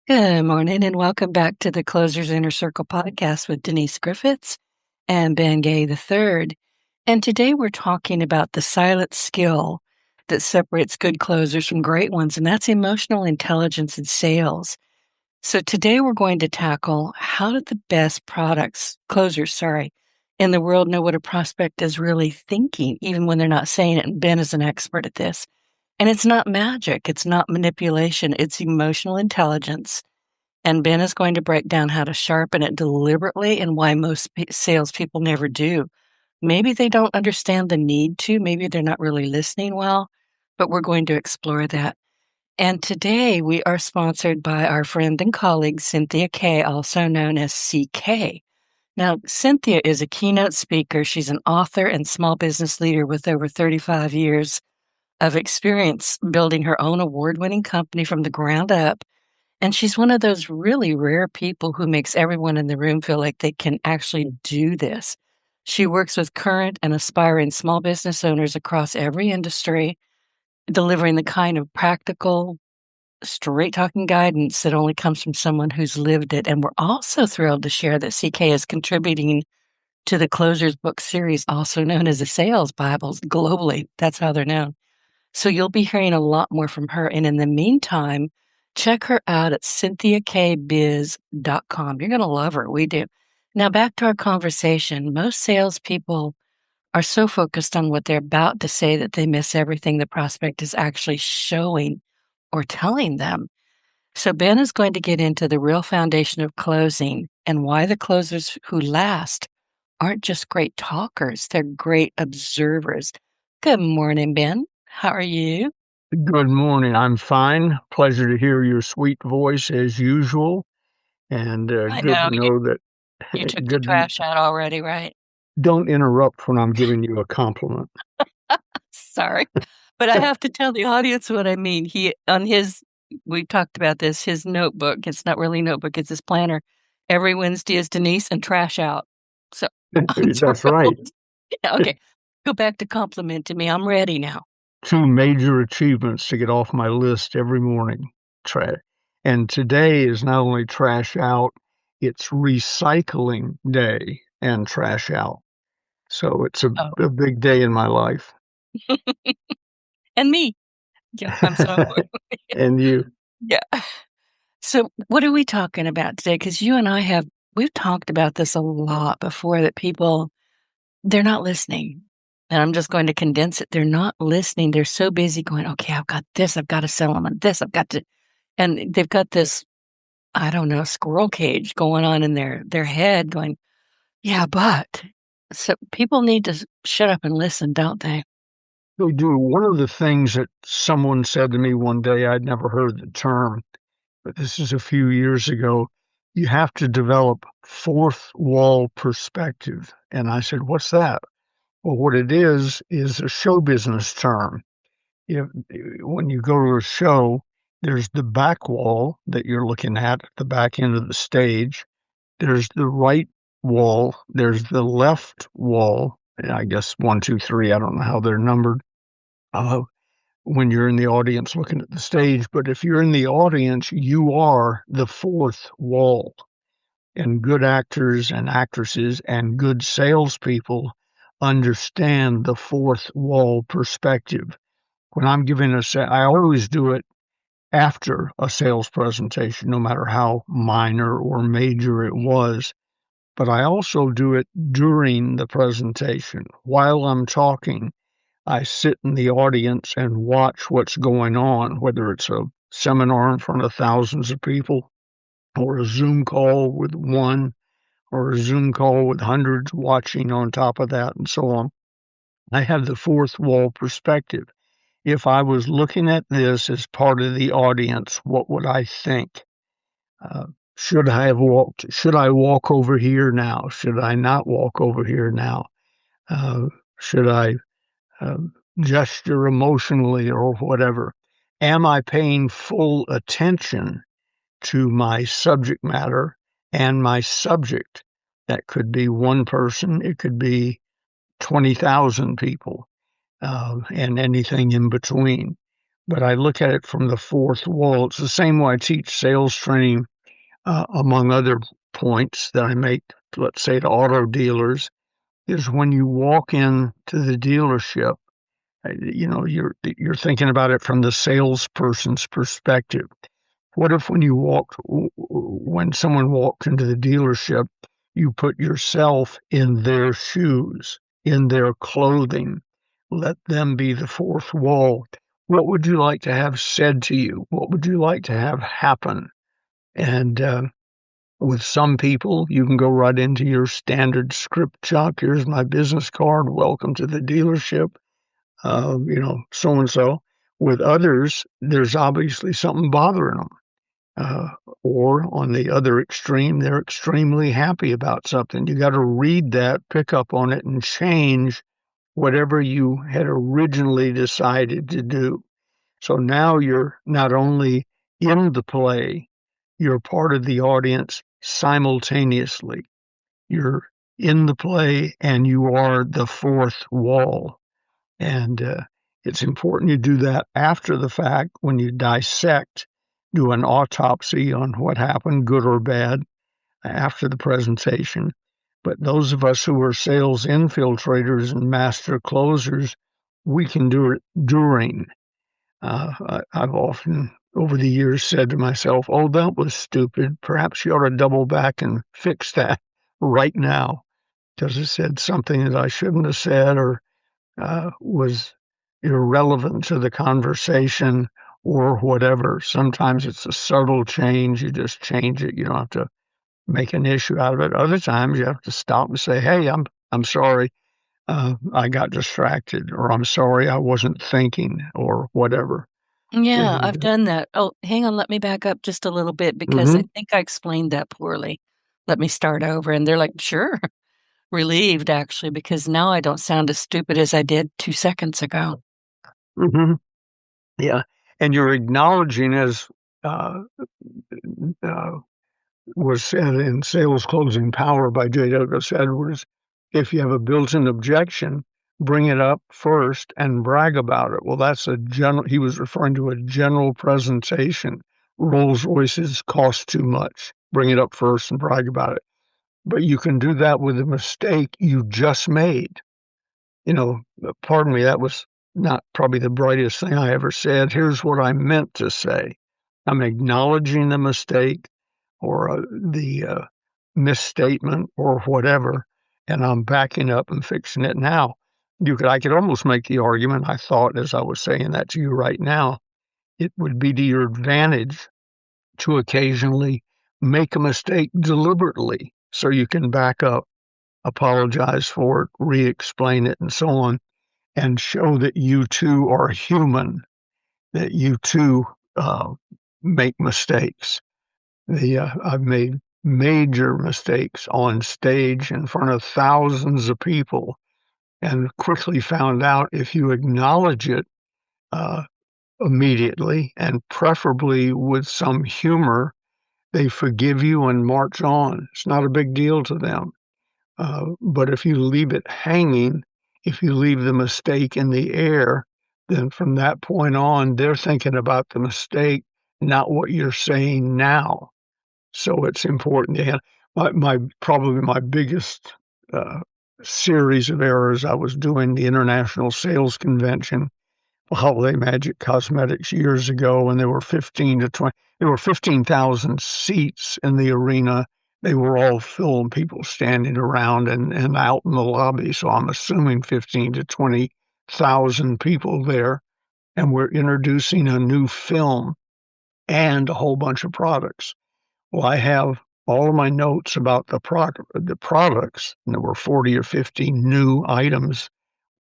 Good morning and welcome back to the Closers Inner Circle podcast with Denise Griffitts and Ben Gay III. And today we're talking about the silent skill that separates good closers from great ones, and that's emotional intelligence in sales. So today we're going to tackle how do the best closers, in the world know what a prospect is really thinking, even when they're not saying it. And Ben is an expert at this. And it's not magic. It's not manipulation. It's emotional intelligence. And Ben is going to break down how to sharpen it deliberately and why most salespeople never do. Maybe they don't understand the need to. Maybe they're not really listening well, but we're going to explore that. And today we are sponsored by our friend and colleague, Cynthia Kay, also known as CK. Now, Cynthia is a keynote speaker. She's an author and small business leader with over 35 years of experience building her own award-winning company from the ground up. And she's one of those really rare people who makes everyone in the room feel like they can actually do this. She works with current and aspiring small business owners across every industry, delivering the kind of practical, straight talking guidance that only comes from someone who's lived it. And we're also thrilled to share that CK is contributing to the Closers book series, also known as the Sales Bibles globally. That's how they're known. So you'll be hearing a lot more from her. And in the meantime, check her out at cynthiakbiz.com. You're going to love her. We do. Now, back to our conversation. Most salespeople are so focused on what they're about to say that they miss everything the prospect is actually showing or telling them. So Ben is going to get into the real foundation of closing and why the closers who last aren't just great talkers, they're great observers. Good morning, Ben. How are you? Good morning. I'm fine. Pleasure to hear your sweet voice as usual, and I good know to know that. you took the Good. trash out already, right? Don't interrupt when I'm giving you a compliment. Sorry. But I have to tell the audience what I mean. We talked about this, his notebook, it's not really a notebook, it's his planner. Every Wednesday is Denise and trash out. So I'm That's right. thrilled. Yeah, okay. Go back to complimenting me. I'm ready now. Two major achievements to get off my list every morning. And today is not only trash out, it's recycling day and trash out. So it's a, Oh, a big day in my life. and me. Yeah, I'm so And you. yeah. So what are we talking about today? Because you and we've talked about this a lot before that they're not listening. And I'm just going to condense it. They're not listening. They're so busy going, okay, I've got this. I've got to sell them on this. And they've got this, I don't know, squirrel cage going on in their head going, yeah, but. So people need to shut up and listen, don't they? So, do one of the things that someone said to me one day, I'd never heard the term, but this is a few years ago. You have to develop fourth wall perspective. And I said, what's that? Well, what it is a show business term. If, when you go to a show, there's the back wall that you're looking at the back end of the stage. There's the right wall. There's the left wall. I guess one, two, three. I don't know how they're numbered. Uh, when you're in the audience looking at the stage. But if you're in the audience, you are the fourth wall. And good actors and actresses and good salespeople understand the fourth wall perspective. When I'm giving I always do it after a sales presentation, no matter how minor or major it was. But I also do it during the presentation while I'm talking. I sit in the audience and watch what's going on, whether it's a seminar in front of thousands of people, or a Zoom call with one, or a Zoom call with hundreds watching on top of that, and so on. I have the fourth wall perspective. If I was looking at this as part of the audience, what would I think? Uh, should I have walked? Should I walk over here now? Should I not walk over here now? Should I uh, gesture emotionally or whatever? Am I paying full attention to my subject matter and my subject? That could be one person, it could be 20,000 people, and anything in between. but I look at it from the fourth wall. It's the same way I teach sales training, among other points that I make, let's say, to auto dealers, is when you walk into the dealership, you're thinking about it from the salesperson's perspective. What if when someone walked into the dealership, you put yourself in their shoes, in their clothing, let them be the fourth wall? What would you like to have said to you? What would you like to have happen? And with some people, you can go right into your standard script chunk. Here's my business card. Welcome to the dealership. So and so. With others, there's obviously something bothering them. Uh, or on the other extreme, they're extremely happy about something. You got to read that, pick up on it, and change whatever you had originally decided to do. So now you're not only in the play, you're part of the audience simultaneously. You're in the play and you are the fourth wall. And it's important you do that after the fact when you dissect, do an autopsy on what happened, good or bad, after the presentation. But those of us who are sales infiltrators and master closers, we can do it during. I've often, over the years, said to myself, oh, that was stupid. Perhaps you ought to double back and fix that right now because it said something that I shouldn't have said or was irrelevant to the conversation or whatever. Sometimes it's a subtle change. You just change it. You don't have to make an issue out of it. Other times you have to stop and say, hey, I'm sorry. I got distracted, or I'm sorry I wasn't thinking, or whatever. Yeah, And I've done that. Oh, hang on, let me back up just a little bit because I mhm, think I explained that poorly. Let me start over. And they're like, sure. Relieved, actually, because now I don't sound as stupid as I did 2 seconds ago. mhm, yeah, and you're acknowledging, as uh, uh, was said in Sales Closing Power by J. Douglas Edwards, if you have a built-in objection, bring it up first and brag about it. Well, that's a general. He was referring to a general presentation. Rolls Royces cost too much. Bring it up first and brag about it. But you can do that with a mistake you just made. Pardon me, that was not probably the brightest thing I ever said. Here's what I meant to say. I'm acknowledging the mistake or the misstatement or whatever, and I'm backing up and fixing it now. I could almost make the argument, I thought as I was saying that to you right now, it would be to your advantage to occasionally make a mistake deliberately so you can back up, apologize for it, re-explain it, and so on, and show that you too are human, that you too uh, make mistakes. I've made major mistakes on stage in front of thousands of people and quickly found out if you acknowledge it uh, immediately and preferably with some humor, they forgive you and march on. It's not a big deal to them. But if you leave it hanging, if you leave the mistake in the air, then from that point on, they're thinking about the mistake, not what you're saying now. So it's important. Yeah, probably my biggest uh, series of errors. I was doing the International Sales Convention, Holiday Magic Cosmetics, years ago, and there were 15 to 20. There were 15,000 seats in the arena. They were all filled, people standing around and out in the lobby. So I'm assuming 15 to 20,000 people there, and we're introducing a new film and a whole bunch of products. Well, I have all of my notes about the products, and there were 40 or 50 new items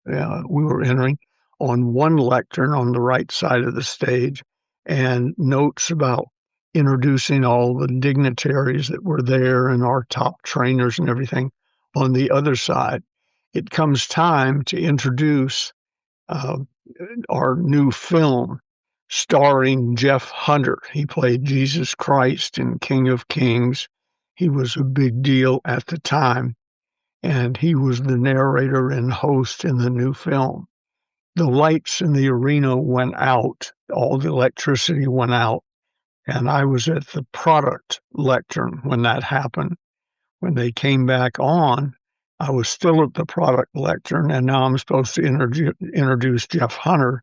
we were entering on one lectern on the right side of the stage, and notes about introducing all the dignitaries that were there and our top trainers and everything on the other side. It comes time to introduce uh, our new film starring Jeff Hunter. He played Jesus Christ in King of Kings. He was a big deal at the time, and he was the narrator and host in the new film. the lights in the arena went out, all the electricity went out, and I was at the product lectern when that happened. When they came back on, I was still at the product lectern, and now I'm supposed to introduce Jeff Hunter.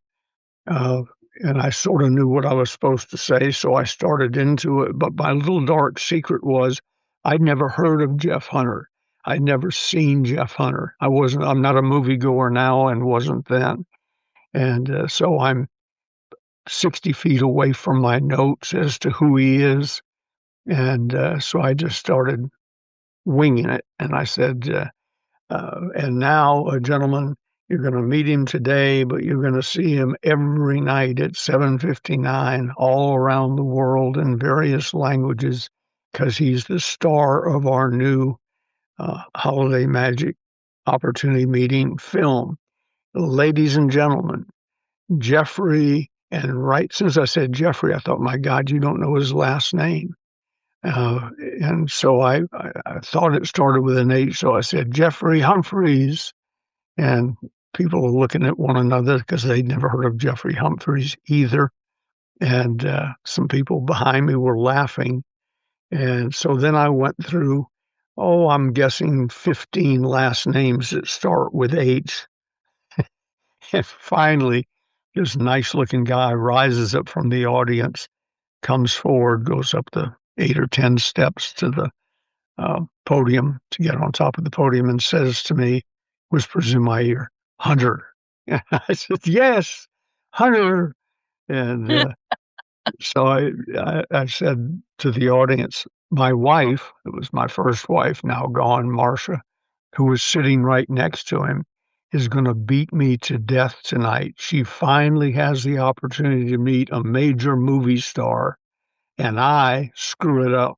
Uh, and I sort of knew what I was supposed to say, so I started into it. But my little dark secret was I'd never heard of Jeff Hunter. I'd never seen Jeff Hunter. I'm not a moviegoer now and wasn't then. And so I'm 60 feet away from my notes as to who he is. And so I just started winging it. And I said, and now, gentlemen, you're going to meet him today, but you're going to see him every night at 7:59 all around the world in various languages because he's the star of our new Holiday Magic Opportunity Meeting film. Ladies and gentlemen, Jeffrey, and right since I said Jeffrey, I thought, my God, you don't know his last name. And so I thought it started with an H, so I said Jeffrey Humphreys. And people were looking at one another because they'd never heard of Jeffrey Humphreys either. And some people behind me were laughing. And so then I went through, I'm guessing 15 last names that start with H. And finally, this nice looking guy rises up from the audience, comes forward, goes up the 8 or 10 steps to the podium to get on top of the podium and says to me, whispers in my ear, Hunter. And I said, yes, Hunter. And so I said to the audience, my wife, it was my first wife, now gone, Marcia, who was sitting right next to him, is going to beat me to death tonight. She finally has the opportunity to meet a major movie star, and I screw it up.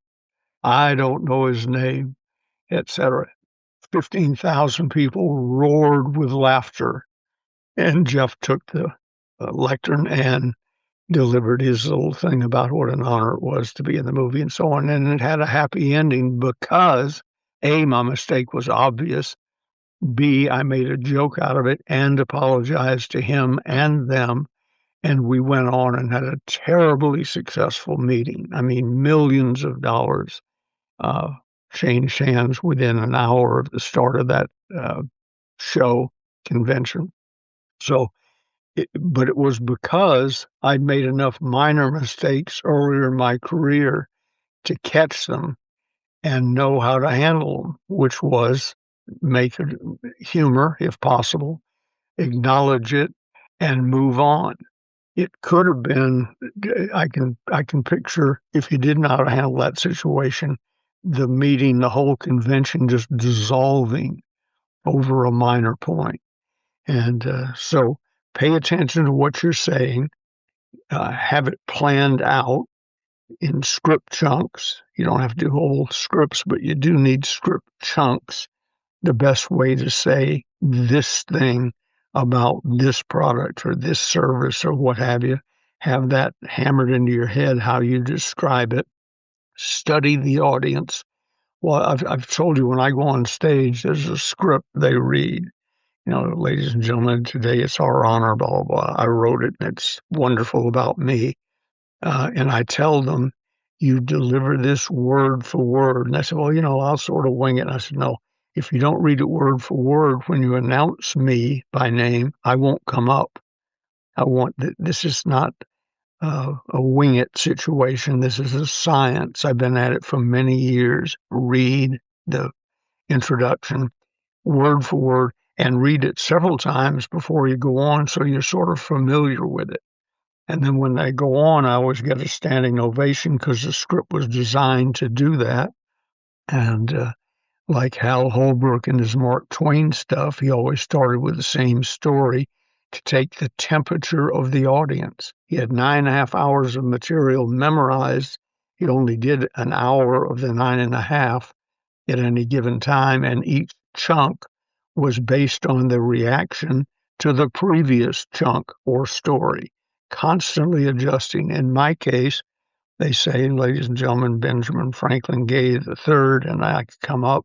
I don't know his name, etc. 15,000 people roared with laughter, and Jeff took the lectern and delivered his little thing about what an honor it was to be in the movie and so on. And it had a happy ending because A, my mistake was obvious. B, I made a joke out of it and apologized to him and them. And we went on and had a terribly successful meeting. I mean, millions of dollars changed hands within an hour of the start of that show convention. So, but it was because I'd made enough minor mistakes earlier in my career to catch them and know how to handle them, which was make it humor if possible, acknowledge it, and move on. It could have been, I can picture if you did not handle that situation, the meeting, the whole convention just dissolving over a minor point. And so pay attention to what you're saying, have it planned out in script chunks. You don't have to do whole scripts, but you do need script chunks. The best way to say this thing about this product or this service or what have you, have that hammered into your head, how you describe it. Study the audience. Well, I've told you when I go on stage, there's a script they read. Ladies and gentlemen, today it's our honor, blah, blah, blah. I wrote it, and it's wonderful about me. And I tell them, you deliver this word for word. And I said, well, I'll sort of wing it. And I said, no, if you don't read it word for word, when you announce me by name, I won't come up. This is not a wing it situation. This is a science. I've been at it for many years. Read the introduction word for word and read it several times before you go on so you're sort of familiar with it. And then when they go on, I always get a standing ovation because the script was designed to do that. And like Hal Holbrook and his Mark Twain stuff, he always started with the same story to take the temperature of the audience. He had 9.5 hours of material memorized. He only did an hour of the 9.5 at any given time, and each chunk was based on the reaction to the previous chunk or story, constantly adjusting. In my case, they say, ladies and gentlemen, Benjamin Franklin Gay III, and I come up.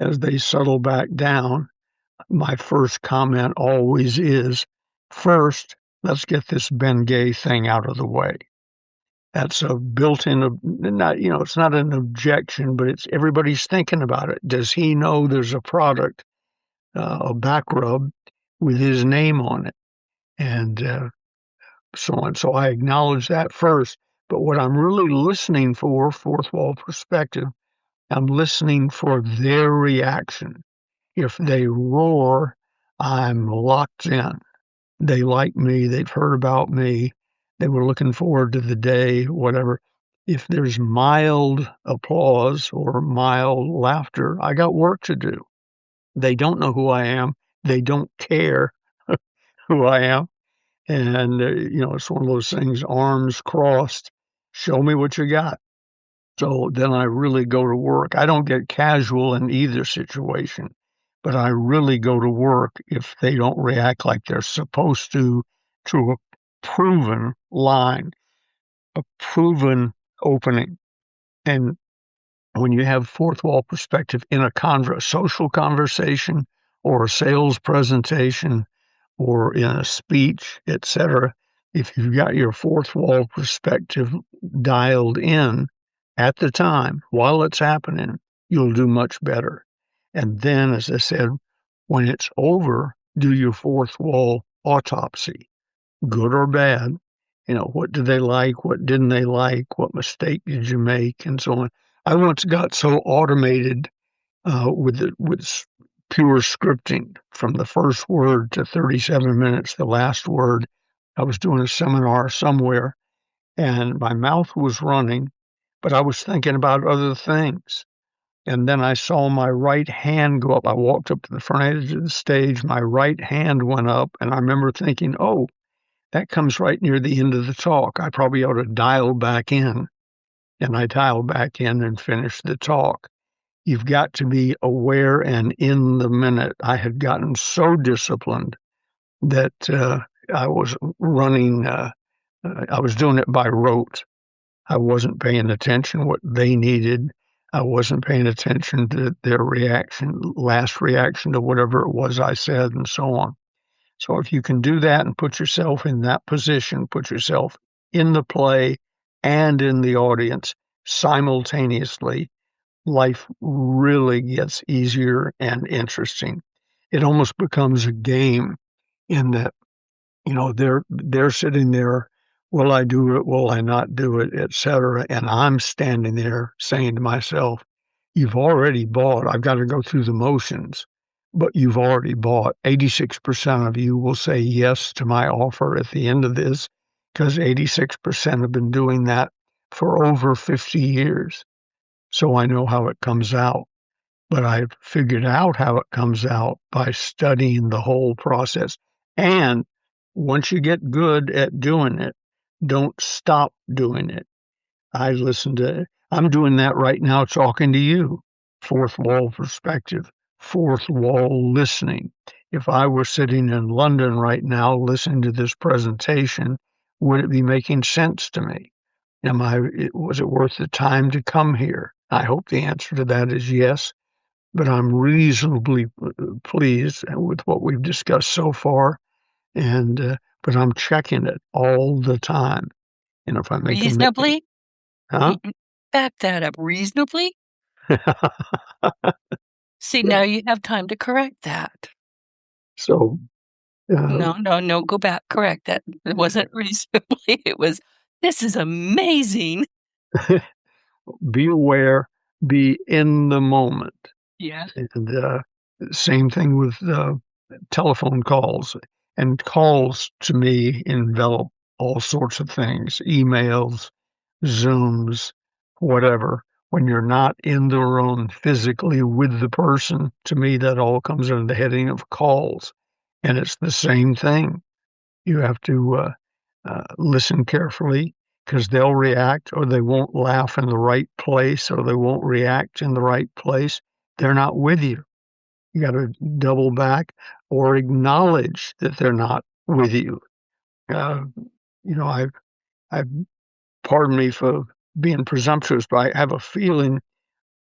As they settle back down, my first comment always is, First, let's get this Bengay thing out of the way. That's a built-in, not, it's not an objection, but it's everybody's thinking about it. Does he know there's a product, a back rub with his name on it? And so on. So I acknowledge that first. But what I'm really listening for, fourth wall perspective, I'm listening for their reaction. If they roar, I'm locked in. They like me. They've heard about me. They were looking forward to the day, whatever. If there's mild applause or mild laughter, I got work to do. They don't know who I am. They don't care who I am. And, it's one of those things, arms crossed, show me what you got. So then I really go to work. I don't get casual in either situation, but I really go to work if they don't react like they're supposed to a proven line, a proven opening. And when you have fourth wall perspective in a social conversation or a sales presentation or in a speech, etc., if you've got your fourth wall perspective dialed in at the time while it's happening, you'll do much better. And then, as I said, when it's over, do your fourth wall autopsy, good or bad. What did they like? What didn't they like? What mistake did you make? And so on. I once got so automated with pure scripting from the first word to 37 minutes, the last word. I was doing a seminar somewhere and my mouth was running, but I was thinking about other things. And then I saw my right hand go up. I walked up to the front edge of the stage. My right hand went up, and I remember thinking, oh, that comes right near the end of the talk. I probably ought to dial back in. And I dialed back in and finished the talk. You've got to be aware and in the minute. I had gotten so disciplined that I was running, I was doing it by rote. I wasn't paying attention what they needed. I wasn't paying attention to their last reaction to whatever it was I said, and so on. So if you can do that and put yourself in that position, put yourself in the play and in the audience simultaneously, life really gets easier and interesting. It almost becomes a game in that, they're sitting there, will I do it, will I not do it, etc. And I'm standing there saying to myself, you've already bought. I've got to go through the motions, but you've already bought. 86% of you will say yes to my offer at the end of this because 86% have been doing that for over 50 years. So I know how it comes out. But I've figured out how it comes out by studying the whole process. And once you get good at doing it, don't stop doing it. I'm doing that right now talking to you. Fourth wall perspective, fourth wall listening. If I were sitting in London right now listening to this presentation, would it be making sense to me? Was it worth the time to come here? I hope the answer to that is yes, but I'm reasonably pleased with what we've discussed so far. But I'm checking it all the time. And if I make a mistake, Reasonably? huh? Back that up. Reasonably? See, now you have time to correct that. So, No, go back. Correct that. It wasn't reasonably. It was, this is amazing. be aware, be in the moment. Yeah. And same thing with telephone calls. And calls to me envelop all sorts of things, emails, Zooms, whatever. When you're not in the room physically with the person, to me, that all comes under the heading of calls. And it's the same thing. You have to listen carefully because they'll react or they won't laugh in the right place or they won't react in the right place. They're not with you. You got to double back or acknowledge that they're not with you. Uh, I've, pardon me for being presumptuous, but I have a feeling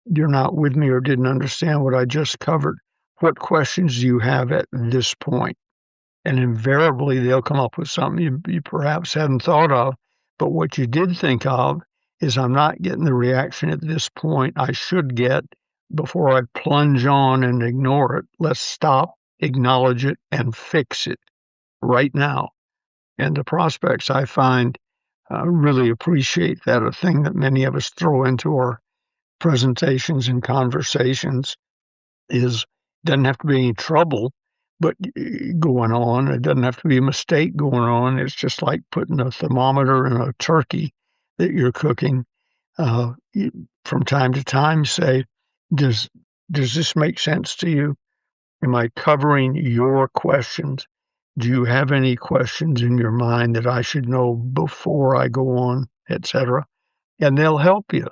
you're not with me or didn't understand what I just covered. What questions do you have at this point? And invariably, they'll come up with something you perhaps hadn't thought of. But what you did think of is, I'm not getting the reaction at this point I should get before I plunge on and ignore it. Let's stop, acknowledge it, and fix it right now. And the prospects, I find, really appreciate that. A thing that many of us throw into our presentations and conversations is, doesn't have to be any trouble but going on. It doesn't have to be a mistake going on. It's just like putting a thermometer in a turkey that you're cooking. From time to time, say, does this make sense to you? Am I covering your questions? Do you have any questions in your mind that I should know before I go on, etc.? And they'll help you.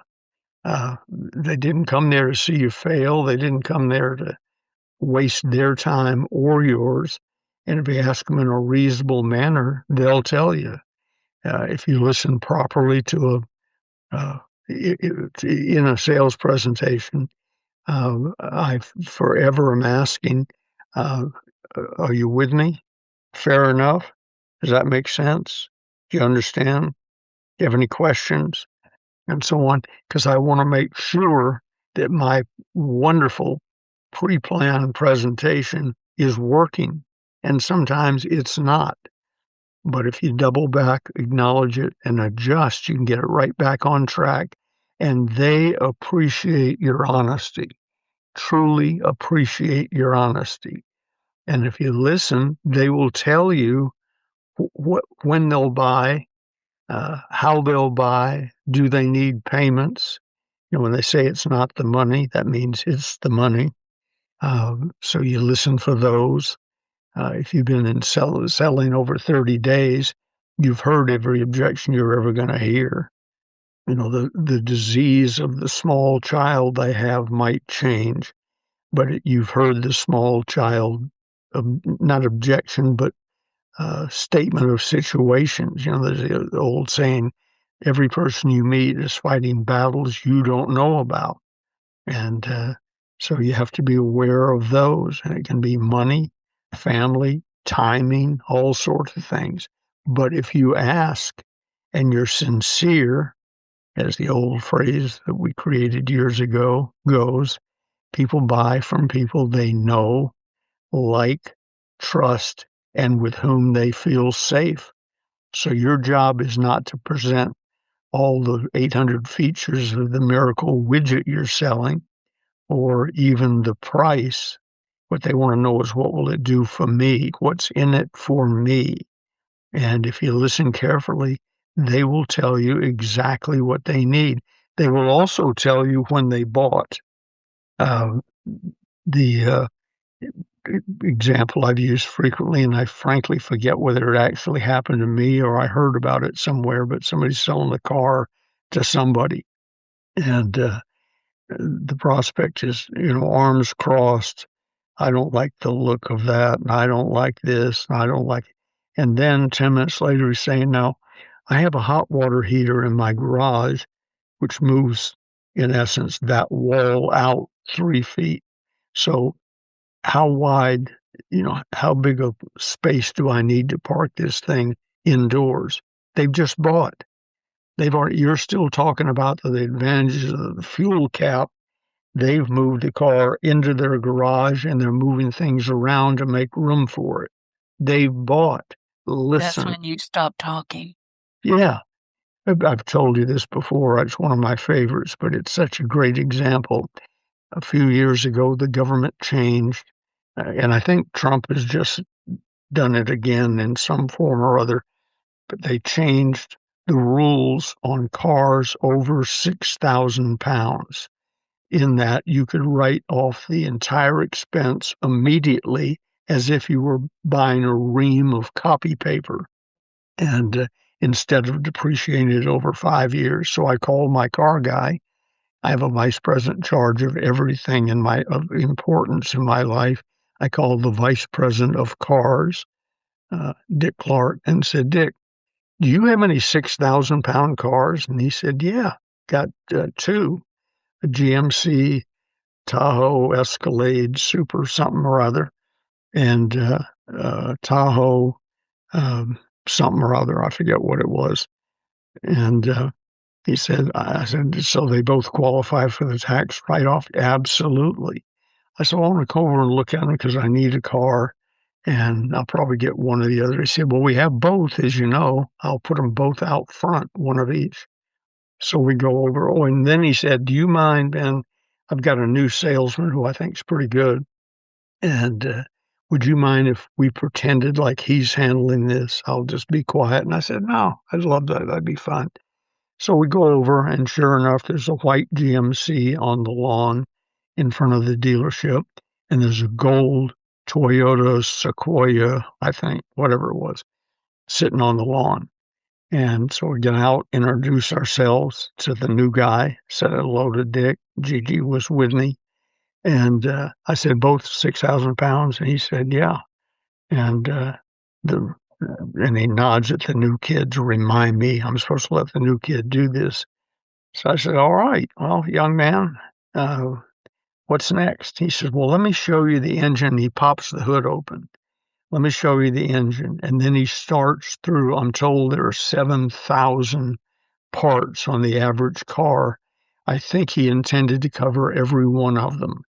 They didn't come there to see you fail. They didn't come there to waste their time or yours. And if you ask them in a reasonable manner, they'll tell you. If you listen properly to in a sales presentation, I forever am asking, uh, are you with me? Fair enough? Does that make sense? Do you understand? Do you have any questions? And so on, because I want to make sure that my wonderful pre-planned presentation is working. And sometimes it's not. But if you double back, acknowledge it, and adjust, you can get it right back on track. And they appreciate your honesty, truly appreciate your honesty. And if you listen, they will tell you when they'll buy, how they'll buy, do they need payments? When they say it's not the money, that means it's the money. So you listen for those. If you've been in selling over 30 days, you've heard every objection you're ever going to hear. The disease of the small child they have might change, but you've heard the small child, not objection, but statement of situations. There's the old saying, every person you meet is fighting battles you don't know about. And so you have to be aware of those. And it can be money, family, timing, all sorts of things. But if you ask and you're sincere, as the old phrase that we created years ago goes, people buy from people they know, like, trust, and with whom they feel safe. So your job is not to present all the 800 features of the miracle widget you're selling, or even the price. What they want to know is, what will it do for me? What's in it for me? And if you listen carefully, they will tell you exactly what they need. They will also tell you when they bought. The example I've used frequently, and I frankly forget whether it actually happened to me or I heard about it somewhere, but somebody's selling a car to somebody. And the prospect is, arms crossed. I don't like the look of that, and I don't like this, and I don't like it. And then 10 minutes later, he's saying, now, I have a hot water heater in my garage, which moves, in essence, that wall out 3 feet. So how wide, how big a space do I need to park this thing indoors? They've just bought. You're still talking about the advantages of the fuel cap. They've moved the car into their garage and they're moving things around to make room for it. They've bought. Listen. That's when you stop talking. Yeah. I've told you this before. It's one of my favorites, but it's such a great example. A few years ago, the government changed, and I think Trump has just done it again in some form or other, but they changed the rules on cars over 6,000 pounds, in that you could write off the entire expense immediately as if you were buying a ream of copy paper, and instead of depreciating it over 5 years. So I called my car guy. I have a vice president in charge of everything of importance in my life. I called the vice president of cars, Dick Clark, and said, Dick, do you have any 6,000-pound cars? And he said, yeah, got 2, a GMC Tahoe Escalade Super something or other, and Tahoe, something or other. I forget what it was. And he said, I said, so they both qualify for the tax write-off? Absolutely. I said, well, I want to go over and look at them because I need a car and I'll probably get one or the other. He said, well, we have both, as you know. I'll put them both out front, one of each. So we go over. Oh, and then he said, do you mind, Ben? I've got a new salesman who I think is pretty good. And would you mind if we pretended like he's handling this? I'll just be quiet. And I said, no, I'd love that. That'd be fun. So we go over, and sure enough, there's a white GMC on the lawn in front of the dealership, and there's a gold Toyota Sequoia, I think, whatever it was, sitting on the lawn. And so we get out, introduce ourselves to the new guy, said hello to Dick. Gigi was with me. And I said, both 6,000 pounds? And he said, yeah. And the and he nods at the new kid to remind me I'm supposed to let the new kid do this. So I said, all right, well, young man, what's next? He says, well, let me show you the engine. He pops the hood open. Let me show you the engine. And then he starts through, I'm told there are 7,000 parts on the average car. I think he intended to cover every one of them.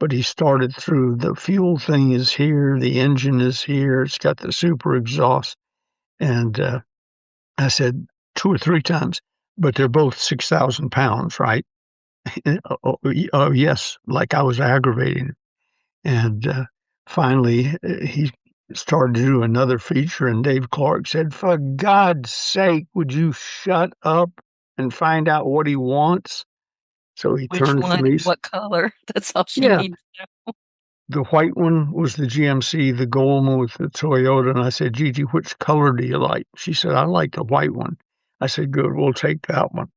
But he started through the fuel thing is here, the engine is here, it's got the super exhaust. And I said 2 or 3 times, but they're both 6,000 pounds, right? Oh, yes, like I was aggravating. And finally, he started to do another feature, and Dave Clark said, for God's sake, would you shut up and find out what he wants? So he Which turned to one? me. What color? That's all she Yeah, needs to know. the white one was the GMC, the gold one was the Toyota. And I said, Gigi, which color do you like? She said, I like the white one. I said, good, we'll take that one.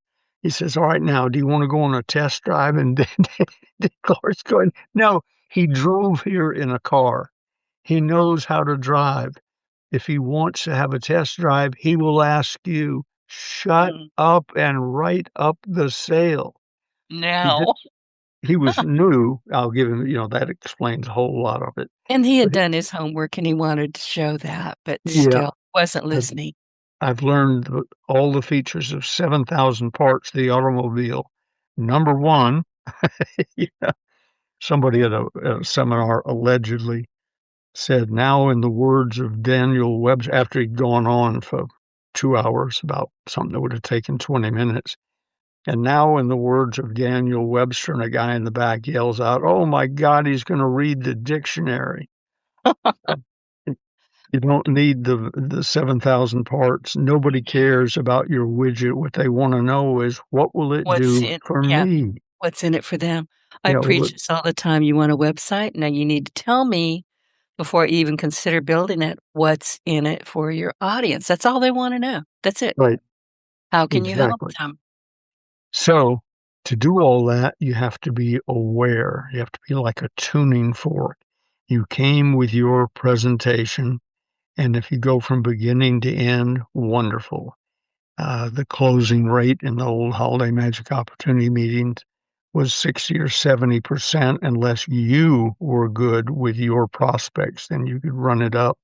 He says, all right, now, do you want to go on a test drive? And Dick Clark's going, no, he drove here in a car. He knows how to drive. If he wants to have a test drive, he will ask you, shut Mm. up and write up the sale. He did. Now. He was new. I'll give him, that explains a whole lot of it. And he had But done his homework and he wanted to show that, but yeah, still wasn't I've, listening. I've learned all the features of 7,000 parts of the automobile. Number one, yeah, somebody at a seminar allegedly said, now in the words of Daniel Webster, after he'd gone on for 2 hours about something that would have taken 20 minutes, and now in the words of Daniel Webster, and a guy in the back yells out, oh my God, he's going to read the dictionary. You don't need the 7,000 parts. Nobody cares about your widget. What they want to know is, what will it What's do in for yeah, me? what's in it for them? I Yeah, will preach it, this all the time. You want a website? Now you need to tell me before you even consider building it, what's in it for your audience. That's all they want to know. That's it. right, How can you help exactly. them? So to do all that, you have to be aware. You have to be like a tuning fork. You came with your presentation, and if you go from beginning to end, wonderful. The closing rate in the old Holiday Magic Opportunity meetings was 60 or 70% unless you were good with your prospects, then you could run it up.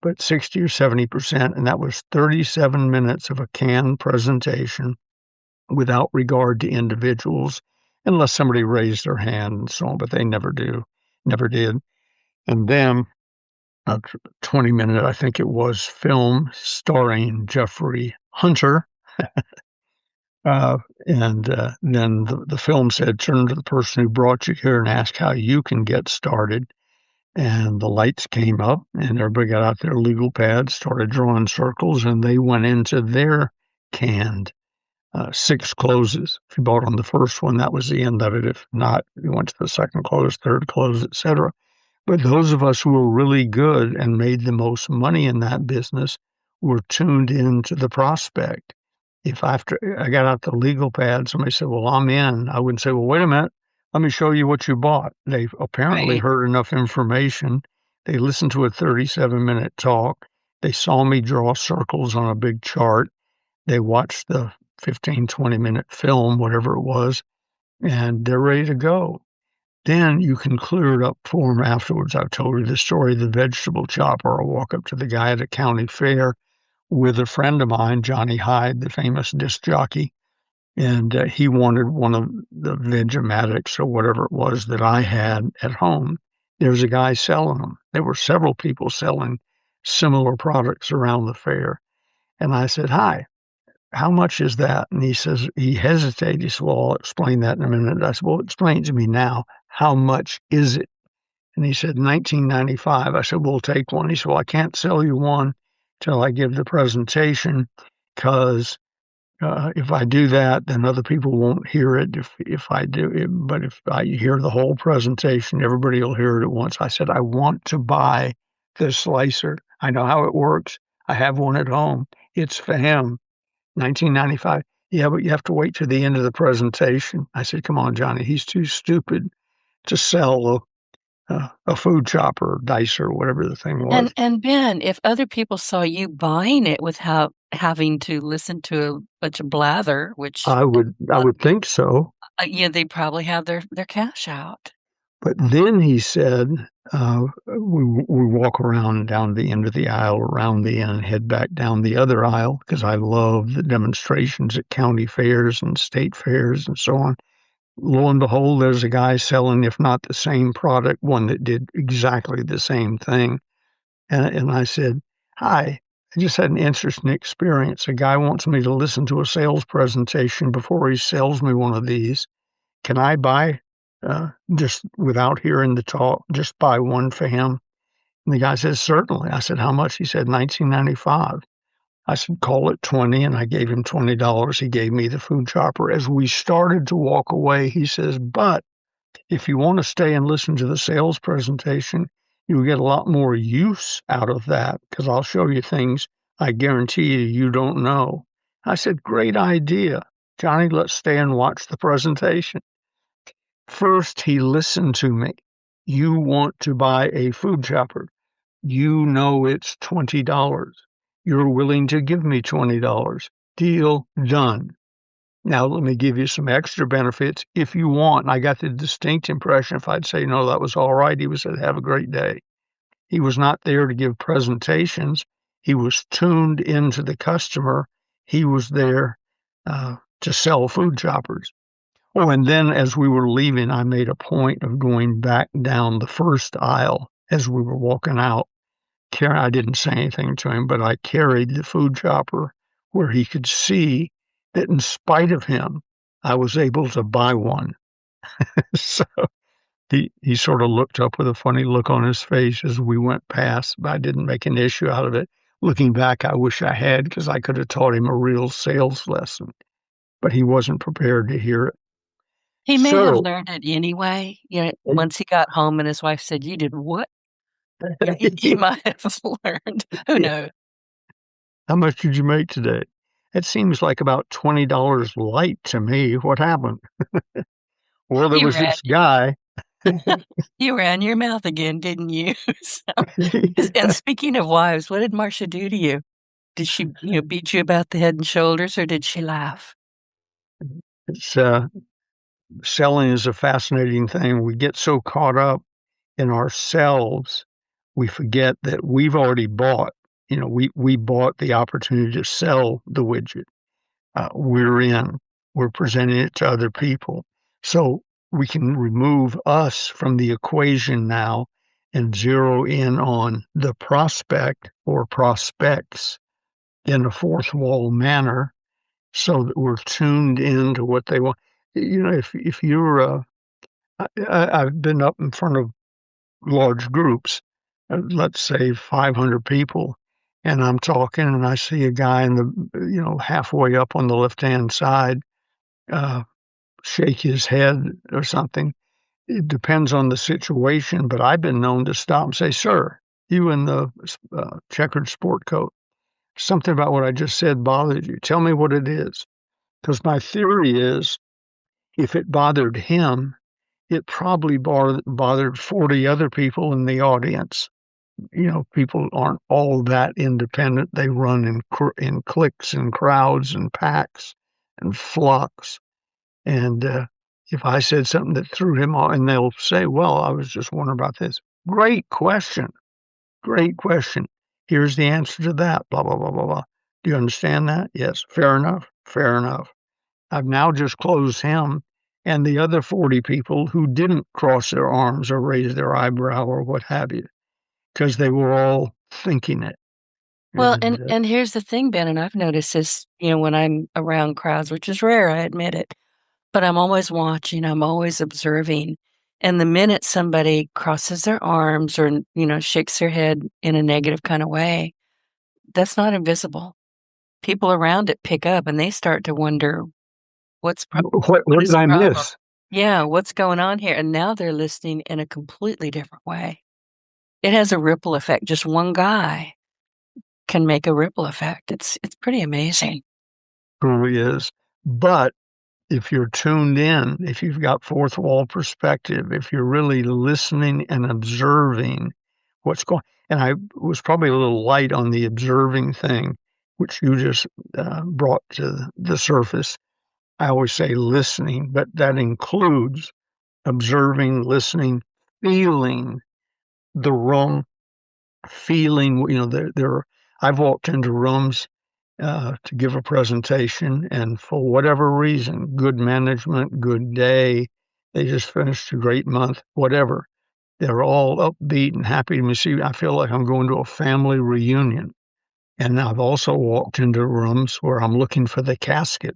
But 60 or 70%, and that was 37 minutes of a canned presentation without regard to individuals, unless somebody raised their hand and so on, but they never did. And then a 20-minute, I think it was, film starring Jeffrey Hunter. And then the film said, turn to the person who brought you here and ask how you can get started. And the lights came up, and everybody got out their legal pads, started drawing circles, and they went into their canned 6 closes. If you bought on the first one, that was the end of it. If not, you went to the second close, third close, etc. But those of us who were really good and made the most money in that business were tuned into the prospect. If after I got out the legal pad, somebody said, well, I'm in, I wouldn't say, well, wait a minute, let me show you what you bought. They apparently Right. heard enough information. They listened to a 37-minute talk. They saw me draw circles on a big chart. They watched the 15, 20-minute film, whatever it was, and they're ready to go. then you can clear it up for him afterwards. I've told you the story of the vegetable chopper. I walk up to the guy at a county fair with a friend of mine, Johnny Hyde, the famous disc jockey, and he wanted one of the Vegematics or whatever it was that I had at home. There's a guy selling them. There were several people selling similar products around the fair. And I said, "Hi, how much is that?" And he says, he hesitated. He said, "Well, I'll explain that in a minute." I said, "Well, explain to me now. How much is it?" And he said, $19.95. I said, "We'll take one." He said, "Well, I can't sell you one till I give the presentation because if I do that, then other people won't hear it. If I do it, but if I hear the whole presentation, everybody will hear it at once." I said, "I want to buy the slicer. I know how it works. I have one at home. It's for him. 1995. Yeah, but you have to wait to the end of the presentation." I said, "Come on, Johnny. He's too stupid to sell a food chopper, or dicer, or whatever the thing was." And Ben, if other people saw you buying it without having to listen to a bunch of blather, which I would think so. they probably have their cash out. But then he said, we walk around down the end of the aisle, around the end, head back down the other aisle, because I love the demonstrations at county fairs and state fairs and so on. Lo and behold, there's a guy selling, if not the same product, one that did exactly the same thing. And I said, "Hi, I just had an interesting experience. A guy wants me to listen to a sales presentation before he sells me one of these. Can I buy, just without hearing the talk, just buy one for him?" And the guy says, "Certainly." I said, "How much?" He said, $19.95. I said, "Call it 20." And I gave him $20. He gave me the food chopper. As we started to walk away, he says, "But if you want to stay and listen to the sales presentation, you'll get a lot more use out of that because I'll show you things I guarantee you don't know." I said, "Great idea. Johnny, let's stay and watch the presentation." First, he listened to me. "You want to buy a food chopper. You know it's $20. You're willing to give me $20. Deal done. Now, let me give you some extra benefits if you want." And I got the distinct impression if I'd say no, that was all right, he would say, "Have a great day." He was not there to give presentations. He was tuned into the customer. He was there to sell food choppers. Oh, and then as we were leaving, I made a point of going back down the first aisle as we were walking out. I didn't say anything to him, but I carried the food chopper where he could see that in spite of him, I was able to buy one. So he sort of looked up with a funny look on his face as we went past, but I didn't make an issue out of it. Looking back, I wish I had because I could have taught him a real sales lesson, but he wasn't prepared to hear it. He may have So learned it anyway. Once he got home and his wife said, "You did what?" He might have learned. Who yeah. knows? How much did you make today? It seems like about $20 light to me. What happened? Well, there You was ran this guy. you ran your mouth again, didn't you? And speaking of wives, what did Marcia do to you? Did she, beat you about the head and shoulders, or did she laugh? It's selling is a fascinating thing. We get so caught up in ourselves, we forget that we've already bought. We bought the opportunity to sell the widget. We're in. We're presenting it to other people, so we can remove us from the equation now and zero in on the prospect or prospects in a fourth wall manner so that we're tuned into what they want. If you're, I've been up in front of large groups, let's say 500 people, and I'm talking and I see a guy in halfway up on the left-hand side, uh, shake his head or something. It depends on the situation, but I've been known to stop and say, "Sir, you in the checkered sport coat, something about what I just said bothered you. Tell me what it is." Because my theory is if it bothered him, it probably bothered 40 other people in the audience. People aren't all that independent. They run in cliques and crowds and packs and flocks. And if I said something that threw him off, and they'll say, well, I was just wondering about this. Great question. Great question. Here's the answer to that, blah, blah, blah, blah, blah. Do you understand that? Yes. Fair enough. Fair enough. I've now just closed him and the other 40 people who didn't cross their arms or raise their eyebrow or what have you, because they were all thinking it. Well, And and here's the thing, Ben, and I've noticed this, when I'm around crowds, which is rare, I admit it, but I'm always watching, I'm always observing. And the minute somebody crosses their arms or, shakes their head in a negative kind of way, that's not invisible. People around it pick up and they start to wonder what what is did the I problem? miss? Yeah, what's going on here? And now they're listening in a completely different way. It has a ripple effect. Just one guy can make a ripple effect. It's pretty amazing. Truly is. But if you're tuned in, if you've got fourth wall perspective, if you're really listening and observing what's going, and I was probably a little light on the observing thing, which you just brought to the surface. I always say listening, but that includes observing, listening, feeling the room, feeling, I've walked into rooms to give a presentation, and for whatever reason, good management, good day, they just finished a great month, whatever. They're all upbeat and happy to see. I feel like I'm going to a family reunion. And I've also walked into rooms where I'm looking for the casket.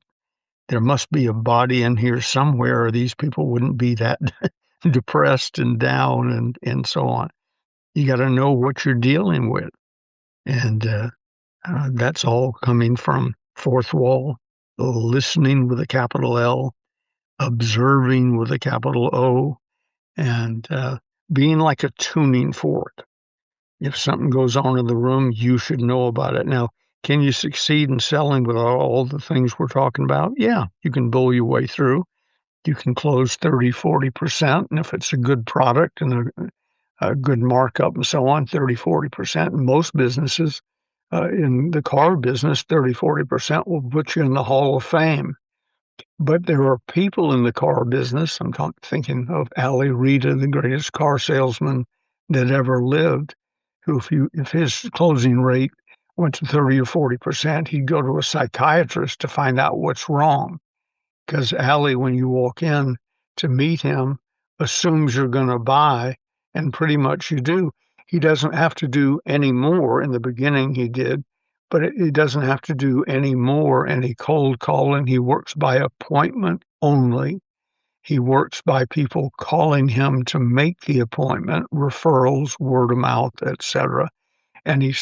There must be a body in here somewhere, or these people wouldn't be that depressed and down and so on. You got to know what you're dealing with. And that's all coming from fourth wall, listening with a capital L, observing with a capital O, and being like a tuning fork. If something goes on in the room, you should know about it. Now, can you succeed in selling with all the things we're talking about? Yeah, you can bull your way through. You can close 30, 40%. And if it's a good product and a good markup and so on, 30, 40%. In most businesses, in the car business, 30, 40% will put you in the Hall of Fame. But there are people in the car business. I'm thinking of Ali Rita, the greatest car salesman that ever lived, who, if his closing rate went to 30 or 40%, he'd go to a psychiatrist to find out what's wrong. Because Ali, when you walk in to meet him, assumes you're going to buy, and pretty much you do. He doesn't have to do any more. In the beginning, he did, but he doesn't have to do any more any cold calling. He works by appointment only. He works by people calling him to make the appointment, referrals, word of mouth, etc. And he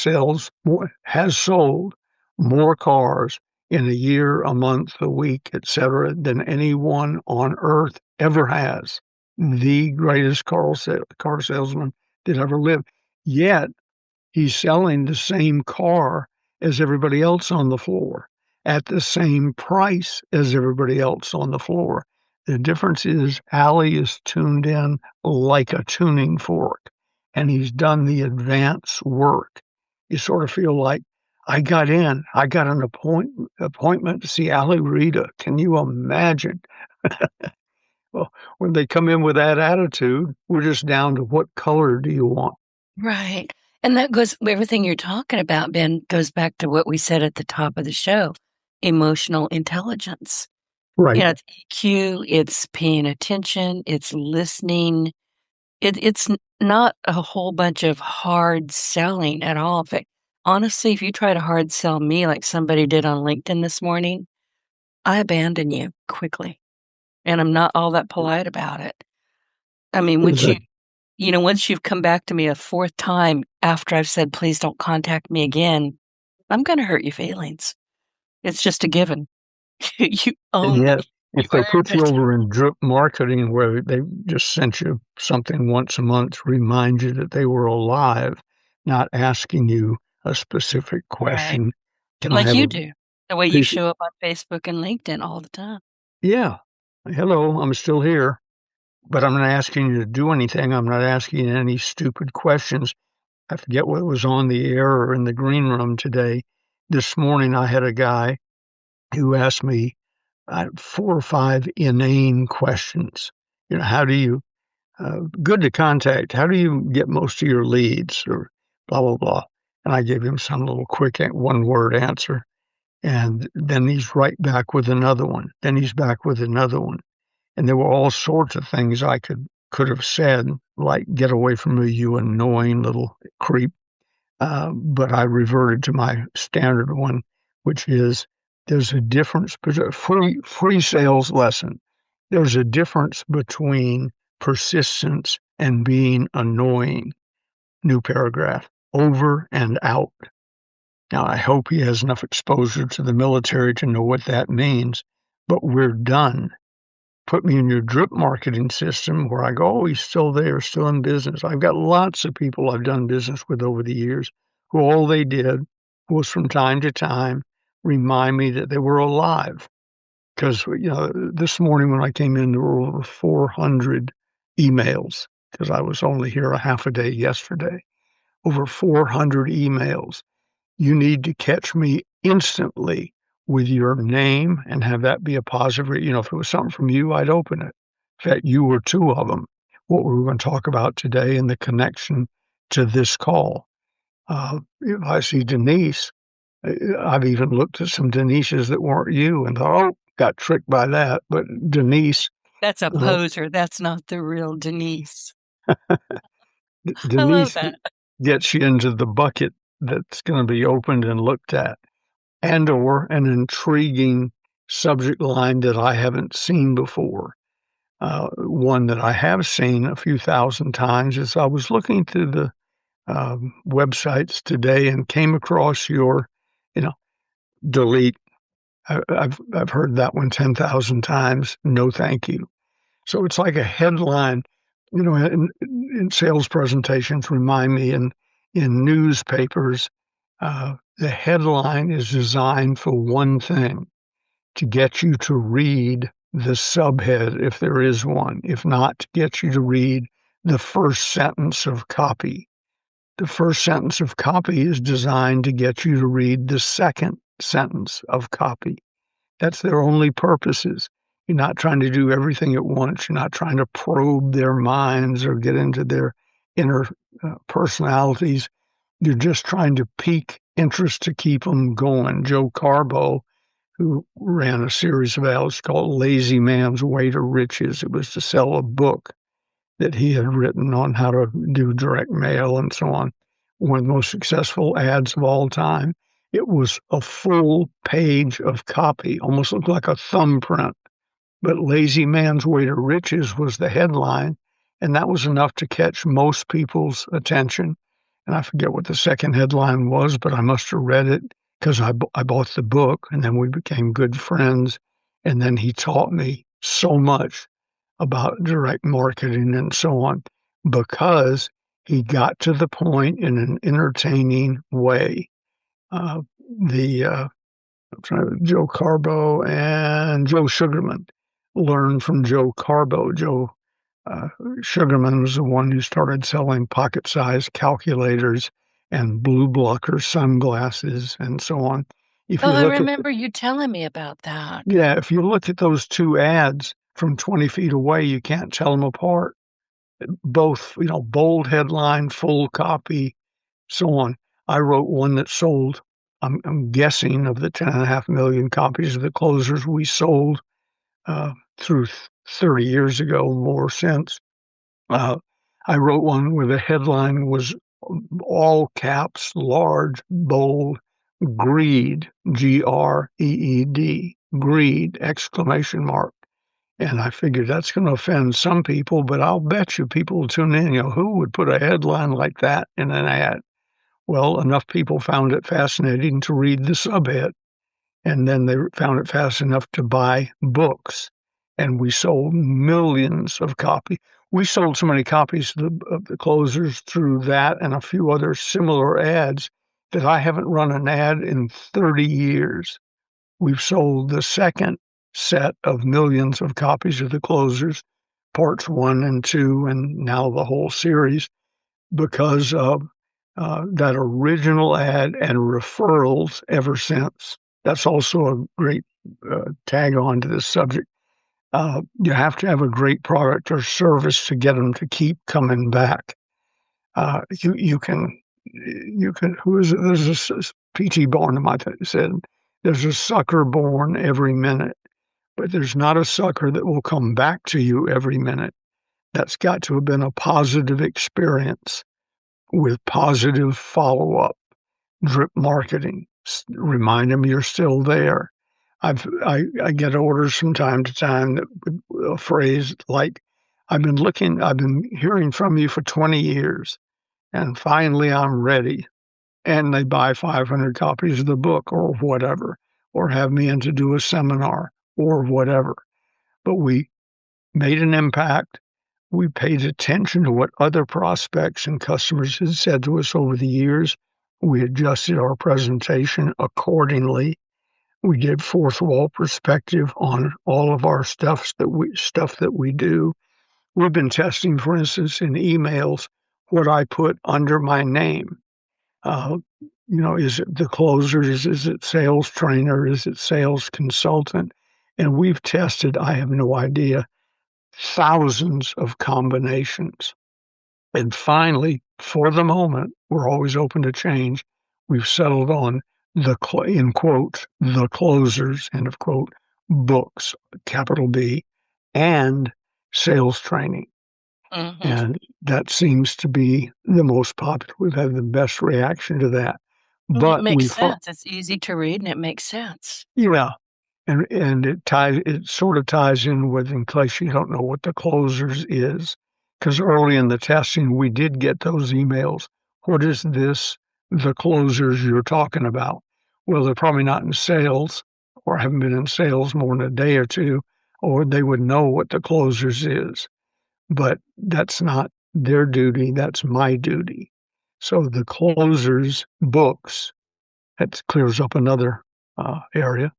has sold more cars in a year, a month, a week, etc., than anyone on earth ever has. The greatest car salesman that ever lived. Yet he's selling the same car as everybody else on the floor at the same price as everybody else on the floor. The difference is Ali is tuned in like a tuning fork, and he's done the advance work. You sort of feel like, I got an appointment to see Ali Rita. Can you imagine? Well, when they come in with that attitude, we're just down to what color do you want? Right. And that goes, everything you're talking about, Ben, goes back to what we said at the top of the show, emotional intelligence. Right. It's EQ, it's paying attention, it's listening. It's not a whole bunch of hard selling at all. In fact, honestly, if you try to hard sell me like somebody did on LinkedIn this morning, I abandon you quickly. And I'm not all that polite about it. I mean, once you've come back to me a fourth time after I've said, please don't contact me again, I'm going to hurt your feelings. It's just a given. You And own, yet, you if they earned put you it. over in drip marketing where they just sent you something once a month to remind you that they were alive, not asking you a specific Right. question, can I Like have you a do, the way you piece? show up on Facebook and LinkedIn all the time. Yeah. Hello, I'm still here, but I'm not asking you to do anything. I'm not asking you any stupid questions. I forget what was on the air or in the green room today. This morning, I had a guy who asked me 4 or 5 inane questions. How do you good to contact? How do you get most of your leads? Or blah blah blah. And I gave him some little quick one-word answer, and then he's right back with another one. Then he's back with another one, and there were all sorts of things I could have said, like "Get away from me, you annoying little creep." But I reverted to my standard one, which is there's a difference between free sales lesson. There's a difference between persistence and being annoying. New paragraph. Over and out. Now, I hope he has enough exposure to the military to know what that means, but we're done. Put me in your drip marketing system where I go, oh, he's still there, still in business. I've got lots of people I've done business with over the years who all they did was from time to time remind me that they were alive. Because, this morning when I came in, there were over 400 emails because I was only here a half a day yesterday. Over 400 emails. You need to catch me instantly with your name and have that be a positive. If it was something from you, I'd open it. In fact, you were 2 of them. What we were going to talk about today and the connection to this call. If I see Denise, I've even looked at some Denises that weren't you and thought, oh, got tricked by that. But Denise, That's a poser. That's not the real Denise. I love Denise that. gets you into the bucket that's going to be opened and looked at, and or an intriguing subject line that I haven't seen before. One that I have seen a few thousand times is I was looking through the websites today and came across your, delete. I've heard that one 10,000 times. No, thank you. So it's like a headline, in sales presentations, remind me, in newspapers, the headline is designed for one thing, to get you to read the subhead, if there is one. If not, to get you to read the first sentence of copy. The first sentence of copy is designed to get you to read the second sentence of copy. That's their only purposes. You're not trying to do everything at once. You're not trying to probe their minds or get into their inner personalities. You're just trying to pique interest to keep them going. Joe Carbo, who ran a series of ads called Lazy Man's Way to Riches. It was to sell a book that he had written on how to do direct mail and so on. One of the most successful ads of all time. It was a full page of copy, almost looked like a thumbprint. But Lazy Man's Way to Riches was the headline, and that was enough to catch most people's attention. And I forget what the second headline was, but I must have read it because I bought the book, and then we became good friends. And then he taught me so much about direct marketing and so on because he got to the point in an entertaining way. Uh, the Joe Carbo and Joe Sugarman learned from Joe Carbo. Joe Sugarman was the one who started selling pocket-sized calculators and blue blocker sunglasses and so on. If Oh, you I look at remember you telling me about that. Yeah, if you look at those 2 ads from 20 feet away, you can't tell them apart. Both, bold headline, full copy, so on. I wrote one that sold, I'm guessing, of the 10.5 million copies of the closers we sold through 30 years ago, more since. I wrote one where the headline was all caps, large, bold, greed, Greed, greed, exclamation mark. And I figured that's going to offend some people, but I'll bet you people will tune in. Who would put a headline like that in an ad? Well, enough people found it fascinating to read the subhead. And then they found it fast enough to buy books. And we sold millions of copies. We sold so many copies of the closers through that and a few other similar ads that I haven't run an ad in 30 years. We've sold the second set of millions of copies of the closers, parts 1 and 2, and now the whole series, because of that original ad and referrals ever since. That's also a great tag on to this subject. You have to have a great product or service to get them to keep coming back. You can who is it? There's a P.T. Barnum I think said there's a sucker born every minute, but there's not a sucker that will come back to you every minute. That's got to have been a positive experience with positive follow up, drip marketing. Remind them you're still there. I get orders from time to time that with a phrase like, I've been hearing from you for 20 years, and finally I'm ready. And they buy 500 copies of the book or whatever, or have me in to do a seminar or whatever. But we made an impact. We paid attention to what other prospects and customers had said to us over the years. We adjusted our presentation accordingly. We did fourth wall perspective on all of our stuff that we do. We've been testing, for instance, in emails, what I put under my name. Is it the closers? Is it sales trainer? Is it sales consultant? And we've tested, I have no idea, thousands of combinations. And finally, for the moment, we're always open to change. We've settled on in quotes, the closers, end of quote, books, capital B, and sales training. Mhm. And that seems to be the most popular. We've had the best reaction to that. Well, it But makes sense. It's easy to read and it makes sense. yeah, and it sort of ties in with, in case you don't know what the closers is, because early in the testing we did get those emails. What is this? The closers you're talking about? Well, they're probably not in sales or haven't been in sales more than a day or two, or they would know what the closers is. But that's not their duty, that's my duty. So the closers books, that clears up another area,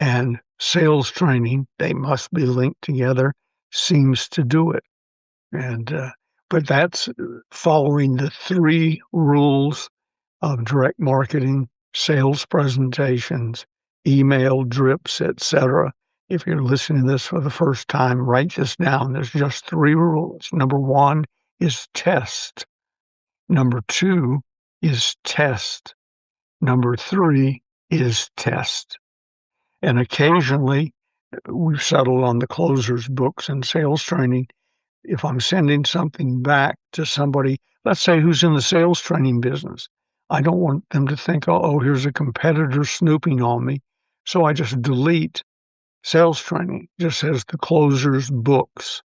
and sales training, they must be linked together, seems to do it. And but that's following the three rules of direct marketing, sales presentations, email drips, etc. If you're listening to this for the first time, write this down. There's just three rules. Number one is test. Number two is test. Number three is test. And occasionally we've settled on the closers books and sales training. If I'm sending something back to somebody, let's say who's in the sales training business, I don't want them to think, oh, here's a competitor snooping on me. So I just delete sales training. It just says the closers books.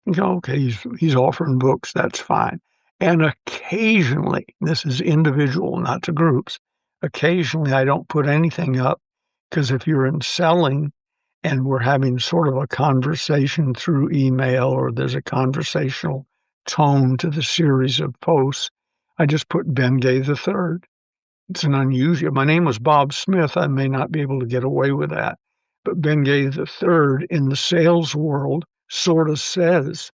You go, okay, he's offering books, that's fine. And occasionally, this is individual, not to groups, occasionally I don't put anything up, because if you're in selling and we're having sort of a conversation through email, or there's a conversational tone to the series of posts, I just put Ben Gay the Third. It's an unusual. My name was Bob Smith. I may not be able to get away with that. But Ben Gay the Third in the sales world sort of says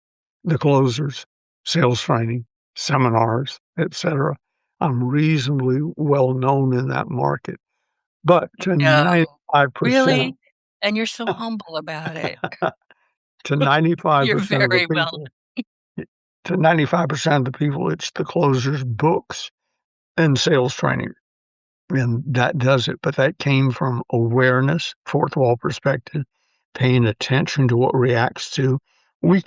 the closers, sales training, seminars, etc. I'm reasonably well known in that market. But to No. 95%, Really? And you're so humble about it. to You're 95% of the very well people, to 95% of the people, it's the closers books and sales training. And that does it. But that came from awareness, fourth wall perspective, paying attention to what reacts to. We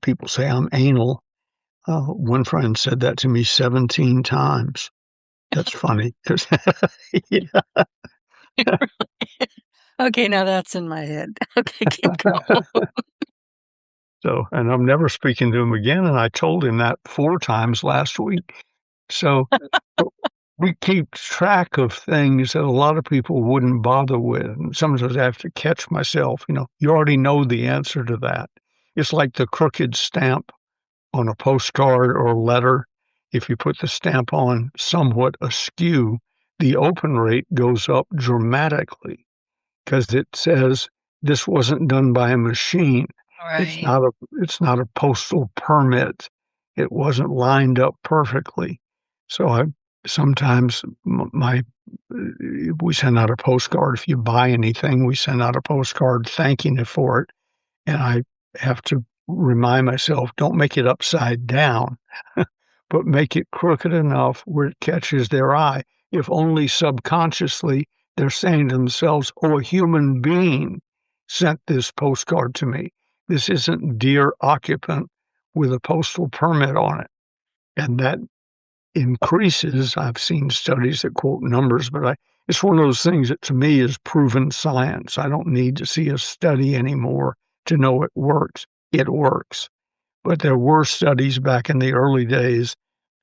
People say I'm anal. One friend said that to me 17 times. That's funny because yeah. Okay, now that's in my head. Okay, keep going. So, and I'm never speaking to him again. And I told him that 4 times last week. So we keep track of things that a lot of people wouldn't bother with. And sometimes I have to catch myself, you already know the answer to that. It's like the crooked stamp on a postcard or letter. If you put the stamp on somewhat askew, the open rate goes up dramatically because it says this wasn't done by a machine. It's Right. not a it's not a postal permit. It wasn't lined up perfectly. So sometimes we send out a postcard. If you buy anything, we send out a postcard thanking you for it. And I have to remind myself, don't make it upside down, but make it crooked enough where it catches their eye. If only subconsciously they're saying to themselves, oh, a human being sent this postcard to me. This isn't dear occupant with a postal permit on it. And that increases. I've seen studies that quote numbers, but it's one of those things that to me is proven science. I don't need to see a study anymore to know it works. It works. But there were studies back in the early days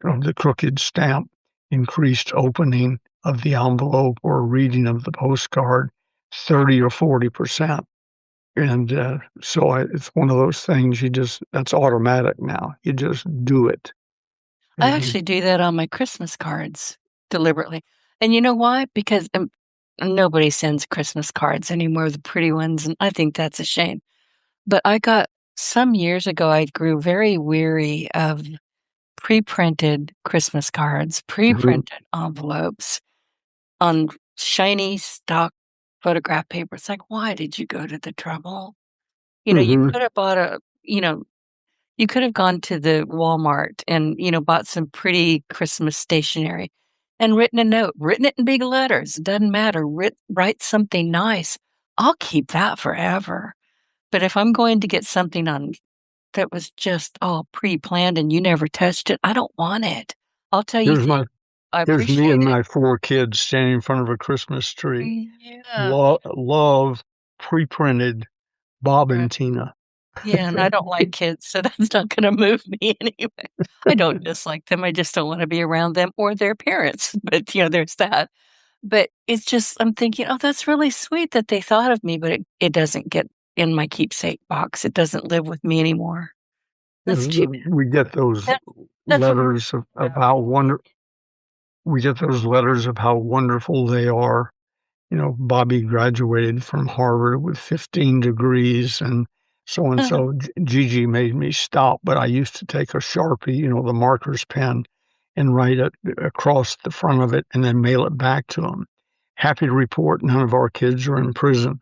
of the crooked stamp, increased opening of the envelope or reading of the postcard 30 or 40%. And it's one of those things that's automatic now. You just do it. I And you, actually do that on my Christmas cards deliberately. And you know why? Because nobody sends Christmas cards anymore, the pretty ones, and I think that's a shame. But I got some years ago, I grew very weary of pre-printed Christmas cards, Mhm, pre-printed envelopes on shiny stock photograph paper. It's like, why did you go to the trouble? You mhm. could have bought you could have gone to the Walmart and, bought some pretty Christmas stationery and written a note, written it in big letters. Doesn't matter. Write something nice. I'll keep that forever. But if I'm going to get something on that was just all pre-planned and you never touched it, I don't want it. I'll tell you, Here's my I here's me appreciate and it. my four kids standing in front of a Christmas tree. Yeah. Love pre-printed Bob Right. and Tina. Yeah, and I don't like kids, so that's not gonna move me anyway. I don't dislike them, I just don't wanna be around them or their parents, but, there's that. But it's just I'm thinking, "Oh, that's really sweet that they thought of me," but it doesn't get in my keepsake box, it doesn't live with me anymore. That's too bad. We get those That that's what we're letters of how we get those letters of how wonderful they are. Bobby graduated from Harvard with 15 degrees and about. so. Gigi made me stop, but I used to take a Sharpie, the marker's pen, and write it across the front of it and then mail it back to him. Happy to report none of our kids are in prison.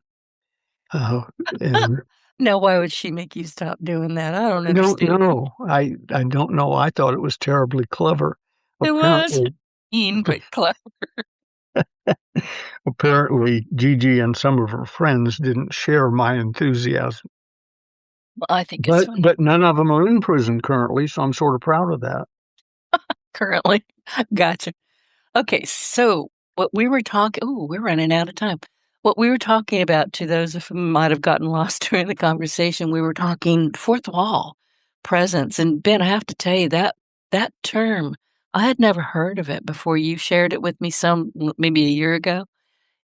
Uh, and Now why would she make you stop doing that? I don't I don't understand. know. I don't know. I thought it was terribly clever. It was Apparently, mean, but clever. apparently, Gigi and some of her friends didn't share my enthusiasm. I think it's But funny. but none of them are in prison currently, so I'm sort of proud of that. Currently. Gotcha. Okay, so what we were talking we're running out of time. What we were talking about, to those of who might have gotten lost during the conversation, we were talking fourth wall presence. And Ben, I have to tell you that term, I had never heard of it before you shared it with me maybe a year ago.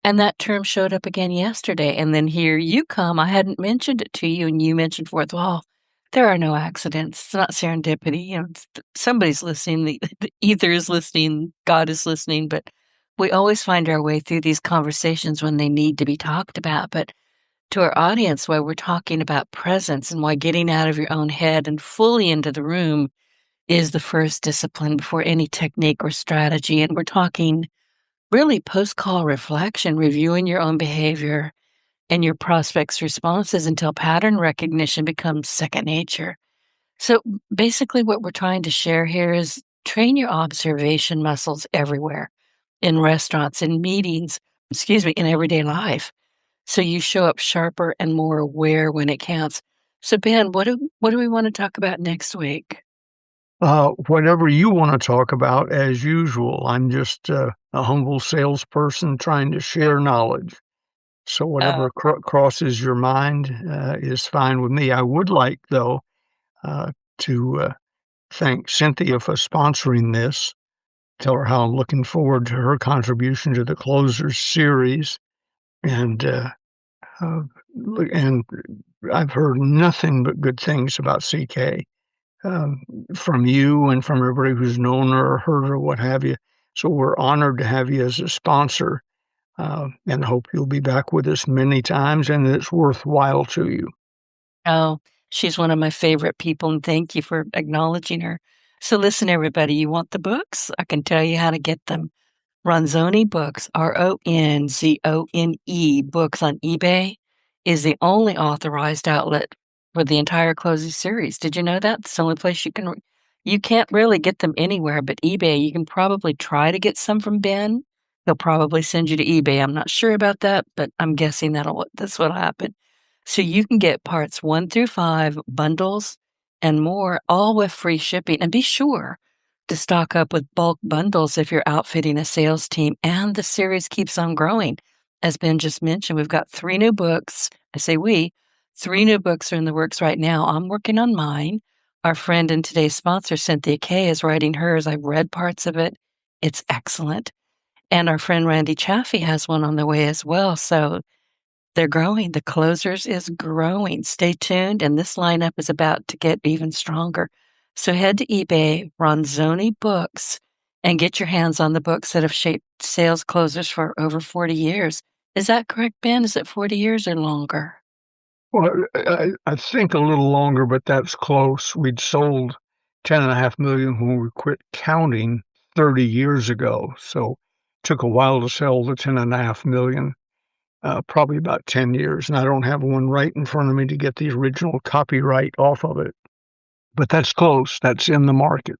And that term showed up again yesterday. And then here you come. I hadn't mentioned it to you, and you mentioned fourth wall. There are no accidents. It's not serendipity. Somebody's listening. The ether is listening. God is listening. But we always find our way through these conversations when they need to be talked about. But to our audience, why we're talking about presence and why getting out of your own head and fully into the room is the first discipline before any technique or strategy. And we're talking really post-call reflection, reviewing your own behavior and your prospects' responses until pattern recognition becomes second nature. So basically, what we're trying to share here is train your observation muscles everywhere, in restaurants, in meetings, in everyday life. So you show up sharper and more aware when it counts. So Ben, what do we want to talk about next week? Whatever you want to talk about, as usual. I'm just a humble salesperson trying to share knowledge. So Uh, whatever crosses your mind is fine with me. I would like, though, uh, to thank Cynthia for sponsoring this. Tell her how I'm looking forward to her contribution to the Closers series. And uh, and I've heard nothing but good things about CK from you and from everybody who's known her or heard her, what have you. So we're honored to have you as a sponsor and hope you'll be back with us many times and that it's worthwhile to you. oh, she's one of my favorite people, and thank you for acknowledging her. So listen, everybody, you want the books? I can tell you how to get them. Ronzoni Books, Ronzone Books on eBay is the only authorized outlet for the entire Closing series. Did you know that? It's the only place you can't really get them anywhere but eBay. You can probably try to get some from Ben. He'll probably send you to eBay. I'm not sure about that, but I'm guessing that's what'll happen. So you can get parts 1 through 5, bundles, and more, all with free shipping. And be sure to stock up with bulk bundles if you're outfitting a sales team. And the series keeps on growing. As Ben just mentioned, we've got 3 new books. I say we, 3 new books are in the works right now. I'm working on mine. Our friend and today's sponsor, Cynthia Kay, is writing hers. I've read parts of it. It's excellent. And our friend Randy Chaffee has one on the way as well. So they're growing. The Closers is growing. Stay tuned, and this lineup is about to get even stronger. So head to eBay, Ronzoni Books, and get your hands on the books that have shaped sales closers for over 40 years. Is that correct, Ben? Is it 40 years or longer? Well, I think a little longer, but that's close. We'd sold 10.5 million when we quit counting 30 years ago. So it took a while to sell the 10.5 million, probably about 10 years. And I don't have one right in front of me to get the original copyright off of it. But that's close. That's in the market.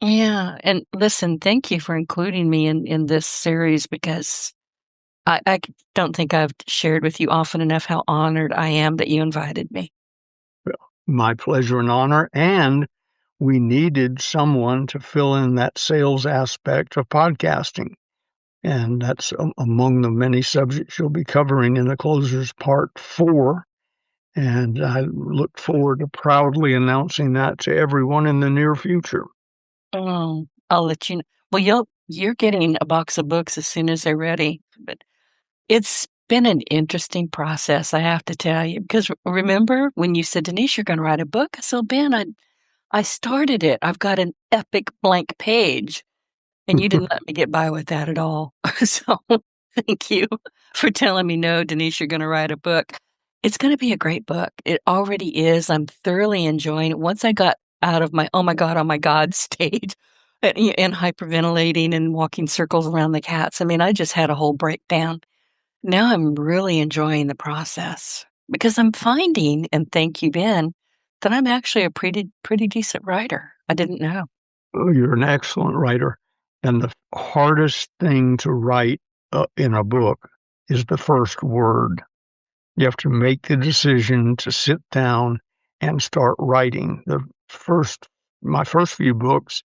Yeah. And listen, thank you for including me in this series because I don't think I've shared with you often enough how honored I am that you invited me. My pleasure and honor. And we needed someone to fill in that sales aspect of podcasting. And that's among the many subjects you'll be covering in the Closers Part 4. And I look forward to proudly announcing that to everyone in the near future. Oh, I'll let you know. Well, you're getting a box of books as soon as they're ready. But it's been an interesting process, I have to tell you, because remember when you said, Denise, you're going to write a book? I said, Ben, I started it. I've got an epic blank page, and you didn't let me get by with that at all. So thank you for telling me, no, Denise, you're going to write a book. It's going to be a great book. It already is. I'm thoroughly enjoying it. Once I got out of my oh my God stage and hyperventilating and walking circles around the cats, I mean, I just had a whole breakdown. Now I'm really enjoying the process because I'm finding, and thank you, Ben, that I'm actually a pretty decent writer. I didn't know. Oh, you're an excellent writer. And the hardest thing to write in a book is the first word. You have to make the decision to sit down and start writing. My first few books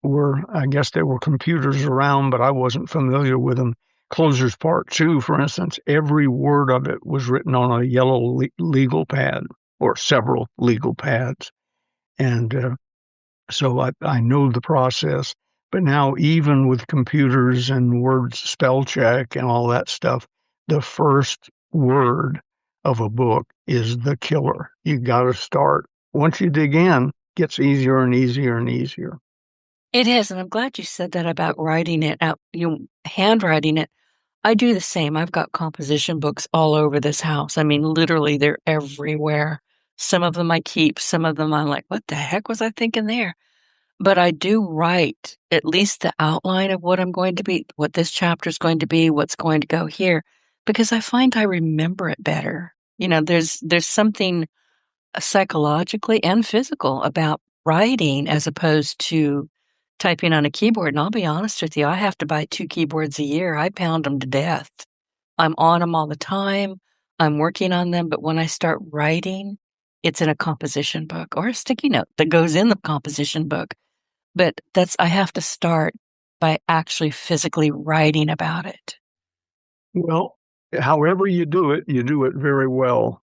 were, I guess there were computers around, but I wasn't familiar with them. Closers Part 2, for instance, every word of it was written on a yellow legal pad or several legal pads. And so I know the process. But now, even with computers and word spell check and all that stuff, the first word of a book is the killer. You got to start. Once you dig in, it gets easier and easier and easier. It is, and I'm glad you said that about writing it out, handwriting it. I do the same. I've got composition books all over this house. I mean, literally, they're everywhere. Some of them I keep, some of them I'm like, what the heck was I thinking there? But I do write at least the outline of what I'm going to be, what this chapter is going to be, what's going to go here, because I find I remember it better. There's something psychologically and physical about writing as opposed to typing on a keyboard. And I'll be honest with you, I have to buy 2 keyboards a year. I pound them to death. I'm on them all the time. I'm working on them. But when I start writing, it's in a composition book or a sticky note that goes in the composition book. But I have to start by actually physically writing about it. Well, however you do it very well.